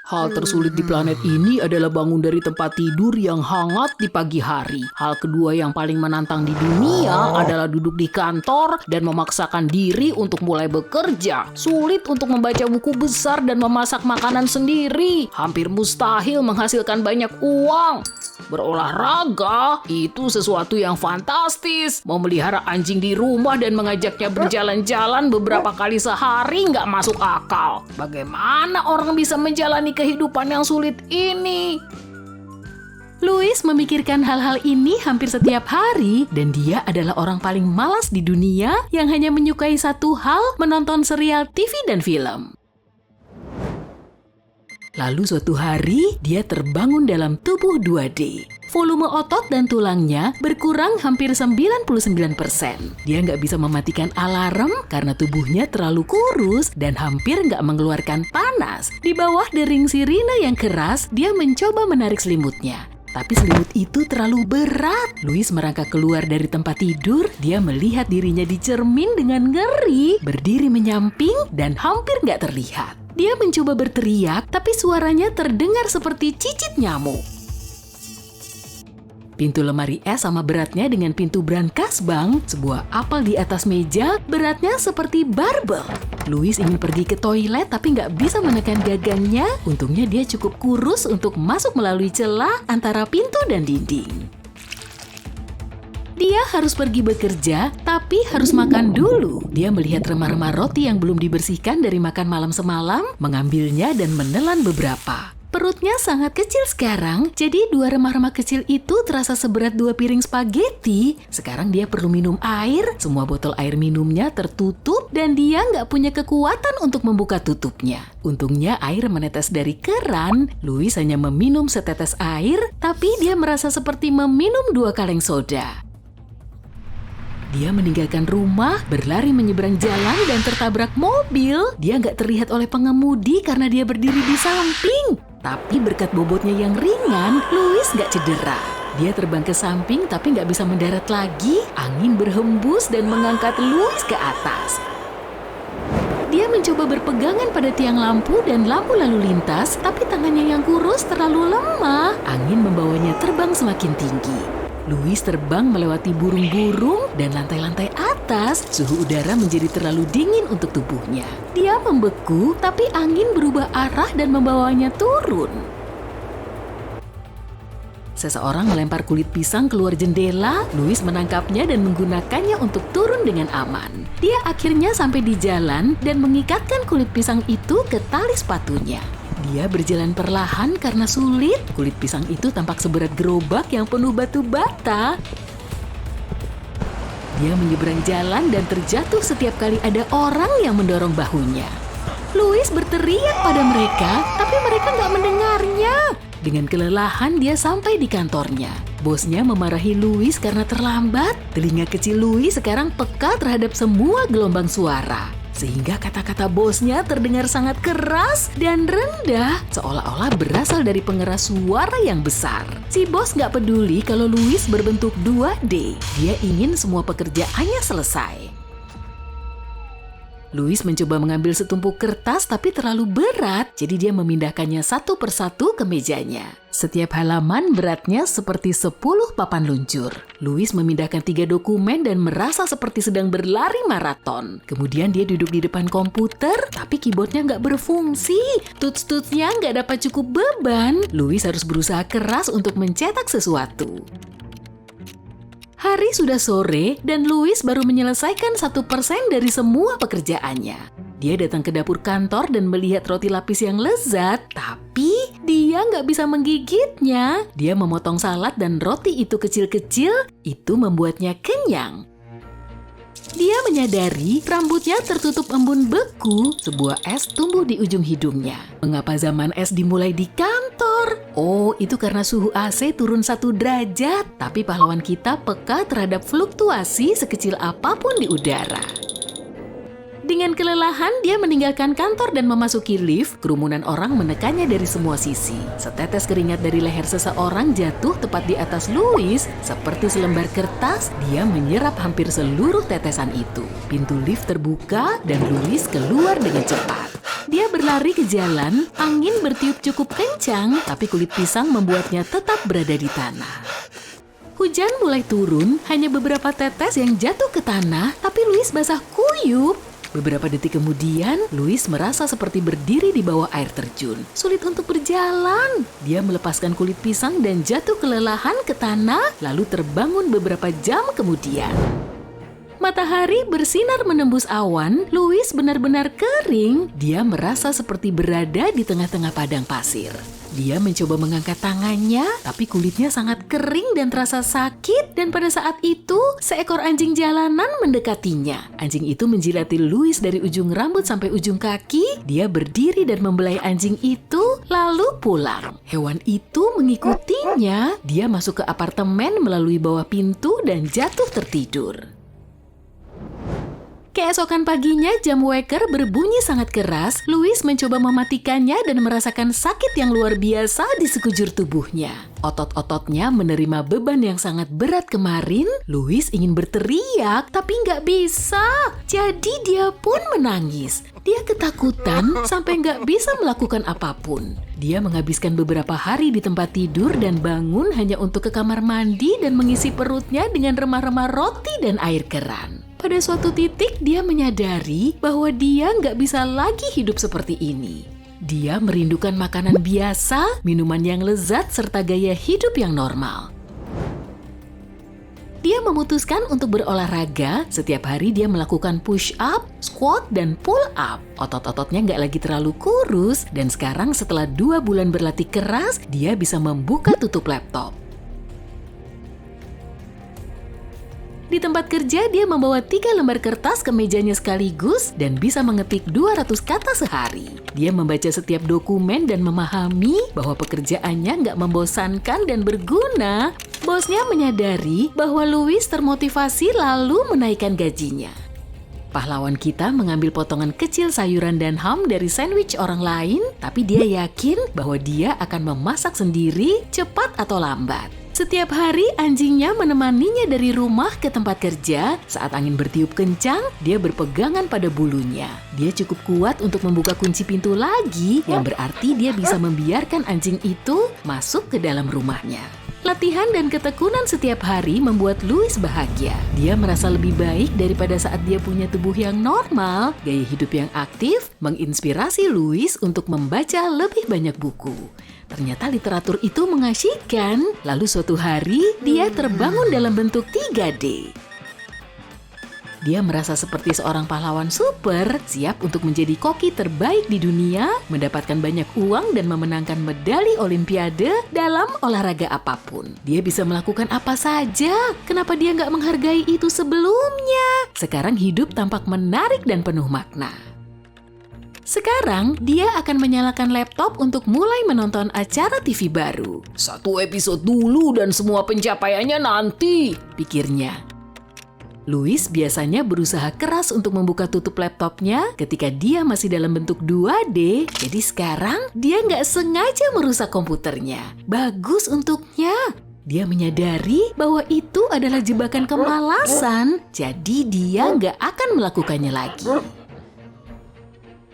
Hal tersulit di planet ini adalah bangun dari tempat tidur yang hangat di pagi hari. Hal kedua yang paling menantang di dunia adalah duduk di kantor dan memaksakan diri untuk mulai bekerja. Sulit untuk membaca buku besar dan memasak makanan sendiri. Hampir mustahil menghasilkan banyak uang. Berolahraga itu sesuatu yang fantastis. Memelihara anjing di rumah dan mengajaknya berjalan-jalan beberapa kali sehari nggak masuk akal. Bagaimana orang bisa menjalani kehidupan yang sulit ini? Louis memikirkan hal-hal ini hampir setiap hari dan dia adalah orang paling malas di dunia yang hanya menyukai satu hal, menonton serial TV dan film. Lalu suatu hari, dia terbangun dalam tubuh 2D. Volume otot dan tulangnya berkurang hampir 99%. Dia nggak bisa mematikan alarm karena tubuhnya terlalu kurus dan hampir nggak mengeluarkan panas. Di bawah dering sirine yang keras, dia mencoba menarik selimutnya. Tapi selimut itu terlalu berat. Louis merangkak keluar dari tempat tidur. Dia melihat dirinya di cermin dengan ngeri, berdiri menyamping dan hampir nggak terlihat. Dia mencoba berteriak, tapi suaranya terdengar seperti cicit nyamuk. Pintu lemari es sama beratnya dengan pintu brankas bank, sebuah apel di atas meja, beratnya seperti barbel. Louis ingin pergi ke toilet tapi nggak bisa menekan gagangnya. Untungnya dia cukup kurus untuk masuk melalui celah antara pintu dan dinding. Dia harus pergi bekerja, tapi harus makan dulu. Dia melihat remah-remah roti yang belum dibersihkan dari makan malam semalam, mengambilnya dan menelan beberapa. Perutnya sangat kecil sekarang, jadi 2 remah-remah kecil itu terasa seberat 2 piring spaghetti. Sekarang dia perlu minum air, semua botol air minumnya tertutup dan dia nggak punya kekuatan untuk membuka tutupnya. Untungnya air menetes dari keran, Louis hanya meminum setetes air, tapi dia merasa seperti meminum 2 kaleng soda. Dia meninggalkan rumah, berlari menyeberang jalan dan tertabrak mobil. Dia nggak terlihat oleh pengemudi karena dia berdiri di samping. Tapi berkat bobotnya yang ringan, Louis nggak cedera. Dia terbang ke samping tapi nggak bisa mendarat lagi. Angin berhembus dan mengangkat Louis ke atas. Dia mencoba berpegangan pada tiang lampu dan lampu lalu lintas, tapi tangannya yang kurus terlalu lemah. Angin membawanya terbang semakin tinggi. Louis terbang melewati burung-burung dan lantai-lantai atas. Suhu udara menjadi terlalu dingin untuk tubuhnya. Dia membeku, tapi angin berubah arah dan membawanya turun. Seseorang melempar kulit pisang keluar jendela. Louis menangkapnya dan menggunakannya untuk turun dengan aman. Dia akhirnya sampai di jalan dan mengikatkan kulit pisang itu ke tali sepatunya. Dia berjalan perlahan karena sulit. Kulit pisang itu tampak seberat gerobak yang penuh batu bata. Dia menyeberang jalan dan terjatuh setiap kali ada orang yang mendorong bahunya. Louis berteriak pada mereka, tapi mereka nggak mendengarnya. Dengan kelelahan dia sampai di kantornya. Bosnya memarahi Louis karena terlambat. Telinga kecil Louis sekarang peka terhadap semua gelombang suara. Sehingga kata-kata bosnya terdengar sangat keras dan rendah, seolah-olah berasal dari pengeras suara yang besar. Si bos nggak peduli kalau Louis berbentuk 2D. Dia ingin semua pekerjaannya selesai. Louis mencoba mengambil setumpuk kertas tapi terlalu berat, jadi dia memindahkannya satu persatu ke mejanya. Setiap halaman beratnya seperti 10 papan luncur. Louis memindahkan 3 dokumen dan merasa seperti sedang berlari maraton. Kemudian dia duduk di depan komputer, tapi keyboardnya nggak berfungsi. Tuts-tutsnya nggak dapat cukup beban. Louis harus berusaha keras untuk mencetak sesuatu. Hari sudah sore dan Louis baru menyelesaikan 1% dari semua pekerjaannya. Dia datang ke dapur kantor dan melihat roti lapis yang lezat, tapi dia nggak bisa menggigitnya. Dia memotong salad dan roti itu kecil-kecil, itu membuatnya kenyang. Dia menyadari rambutnya tertutup embun beku, sebuah es tumbuh di ujung hidungnya. Mengapa zaman es dimulai di kantor? Oh, itu karena suhu AC turun 1 derajat. Tapi pahlawan kita peka terhadap fluktuasi sekecil apapun di udara. Dengan kelelahan, dia meninggalkan kantor dan memasuki lift. Kerumunan orang menekannya dari semua sisi. Setetes keringat dari leher seseorang jatuh tepat di atas Louis. Seperti selembar kertas, dia menyerap hampir seluruh tetesan itu. Pintu lift terbuka dan Louis keluar dengan cepat. Dia berlari ke jalan, angin bertiup cukup kencang, tapi kulit pisang membuatnya tetap berada di tanah. Hujan mulai turun, hanya beberapa tetes yang jatuh ke tanah, tapi Louis basah kuyup. Beberapa detik kemudian, Louis merasa seperti berdiri di bawah air terjun. Sulit untuk berjalan. Dia melepaskan kulit pisang dan jatuh kelelahan ke tanah, lalu terbangun beberapa jam kemudian. Matahari bersinar menembus awan, Louis benar-benar kering. Dia merasa seperti berada di tengah-tengah padang pasir. Dia mencoba mengangkat tangannya, tapi kulitnya sangat kering dan terasa sakit. Dan pada saat itu, seekor anjing jalanan mendekatinya. Anjing itu menjilati Louis dari ujung rambut sampai ujung kaki. Dia berdiri dan membelai anjing itu, lalu pulang. Hewan itu mengikutinya. Dia masuk ke apartemen melalui bawah pintu dan jatuh tertidur. Keesokan paginya, jam waker berbunyi sangat keras. Louis mencoba mematikannya dan merasakan sakit yang luar biasa di sekujur tubuhnya. Otot-ototnya menerima beban yang sangat berat kemarin. Louis ingin berteriak, tapi nggak bisa. Jadi dia pun menangis. Dia ketakutan sampai nggak bisa melakukan apapun. Dia menghabiskan beberapa hari di tempat tidur dan bangun hanya untuk ke kamar mandi dan mengisi perutnya dengan remah-remah roti dan air keran. Pada suatu titik dia menyadari bahwa dia nggak bisa lagi hidup seperti ini. Dia merindukan makanan biasa, minuman yang lezat, serta gaya hidup yang normal. Dia memutuskan untuk berolahraga. Setiap hari dia melakukan push up, squat, dan pull up. Otot-ototnya nggak lagi terlalu kurus, dan sekarang setelah 2 bulan berlatih keras, dia bisa membuka tutup laptop. Di tempat kerja, dia membawa 3 lembar kertas ke mejanya sekaligus dan bisa mengetik 200 kata sehari. Dia membaca setiap dokumen dan memahami bahwa pekerjaannya nggak membosankan dan berguna. Bosnya menyadari bahwa Louis termotivasi lalu menaikkan gajinya. Pahlawan kita mengambil potongan kecil sayuran dan ham dari sandwich orang lain, tapi dia yakin bahwa dia akan memasak sendiri cepat atau lambat. Setiap hari anjingnya menemaninya dari rumah ke tempat kerja. Saat angin bertiup kencang, dia berpegangan pada bulunya. Dia cukup kuat untuk membuka kunci pintu lagi, yang berarti dia bisa membiarkan anjing itu masuk ke dalam rumahnya. Latihan dan ketekunan setiap hari membuat Louis bahagia. Dia merasa lebih baik daripada saat dia punya tubuh yang normal. Gaya hidup yang aktif menginspirasi Louis untuk membaca lebih banyak buku. Ternyata literatur itu mengasyikkan. Lalu suatu hari, dia terbangun dalam bentuk 3D. Dia merasa seperti seorang pahlawan super, siap untuk menjadi koki terbaik di dunia, mendapatkan banyak uang dan memenangkan medali olimpiade dalam olahraga apapun. Dia bisa melakukan apa saja. Kenapa dia nggak menghargai itu sebelumnya? Sekarang hidup tampak menarik dan penuh makna. Sekarang, dia akan menyalakan laptop untuk mulai menonton acara TV baru. 1 episode dulu dan semua pencapaiannya nanti, pikirnya. Louis biasanya berusaha keras untuk membuka tutup laptopnya ketika dia masih dalam bentuk 2D, jadi sekarang dia nggak sengaja merusak komputernya. Bagus untuknya. Dia menyadari bahwa itu adalah jebakan kemalasan, jadi dia nggak akan melakukannya lagi.